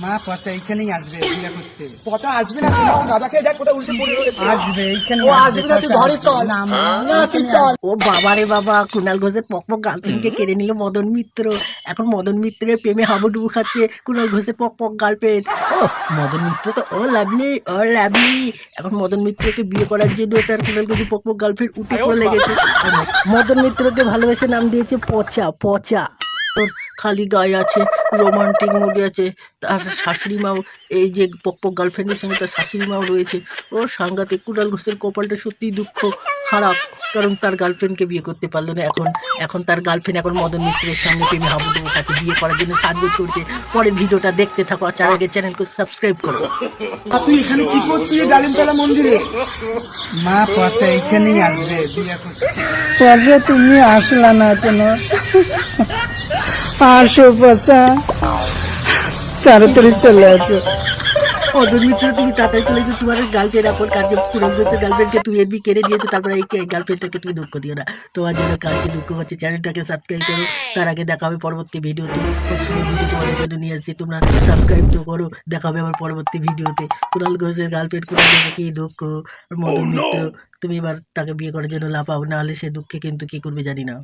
মা পচা এইখানেই আসবে বিয়ে করতে। পচা আসবে না, গাঁজা খেয়ে দেখ কোথায় উল্টে পড়ে রয়েছে। আসবে এইখানে, ও আসবে না, তুই ঘরে চল। না মা, না তুই চল। ও বাবা রে বাবা, কুণাল ঘোষের পকপক গার্লফ্রেন্ডকে কেড়ে নিল মদন মিত্র। এখন মদন মিত্রের প্রেমে হাবুডুবু খাচ্ছে কুণাল ঘোষের পকপক গার্লফ্রেন্ড। ও মদন মিত্র তো ও লাভলি, ও লাভলি। এখন মদন মিত্রকে বিয়ে করার জন্য তার কুণাল ঘোষের পকপক গার্লফ্রেন্ড উঠে পড়ে লেগেছে। মদন মিত্রকে ভালোবেসে নাম দিয়েছে পচা পচা। তোর খালি গায়ে আছে, রোমান্টিক মুডে আছে। তার শাশুড়ি মাও, এই যে পকপক গার্লফ্রেন্ডের সঙ্গে তার শাশুড়ি মাও রয়েছে। ও সাংঘাতিক। কুণাল ঘোষের কপালটা সত্যিই দুঃখ খারাপ, কারণ তার গার্লফ্রেন্ডকে বিয়ে করতে পারলো না। এখন এখন তার গার্লফ্রেন্ড এখন মদন মিত্রের সঙ্গে প্রেমে হাবুডুবু খাচ্ছে, বিয়ে করার জন্য সাজগোজ করছে। পরের ভিডিওটা দেখতে থাকো, আর তার আগে চ্যানেলকে সাবস্ক্রাইব করো। তুই এখানে কি করছিস ডালিমতলা মন্দিরে? মা পচা এইখানেই আসবে বিয়ে করতে। পচা তুমি আসলা না কেন? আসো পচা, তাড়াতাড়ি চলে আসো। মদন মিত্র তুমি তাড়াতাড়ি চলে যাও, তোমার গার্লফ্রেন্ড এখন কাজে কুণাল ঘোষের গার্লফ্রেন্ডকে তুমি এমনি কেড়ে নিয়েছো, তারপরে এই গার্লফ্রেন্ডটাকে তুমি দুঃখ দিও না। তোমার জন্য কাজে দুঃখ হচ্ছে। চ্যানেলটাকে সাবস্ক্রাইব করো। তার আগে দেখা হবে পরবর্তী ভিডিওতে। খুব সুন্দর ভিডিও তোমাদের জন্য নিয়ে আসছি, তোমরা সাবস্ক্রাইব তো করো। দেখা হবে আবার পরবর্তী ভিডিওতে। কুণাল ঘোষের গার্লফ্রেন্ড কুণাল ঘোষের কি দুঃখ, আর মদন মিত্র তুমি এবার তাকে বিয়ে করার জন্য লাফাও, না হলে সে দুঃখে কিন্তু কি করবে জানি না।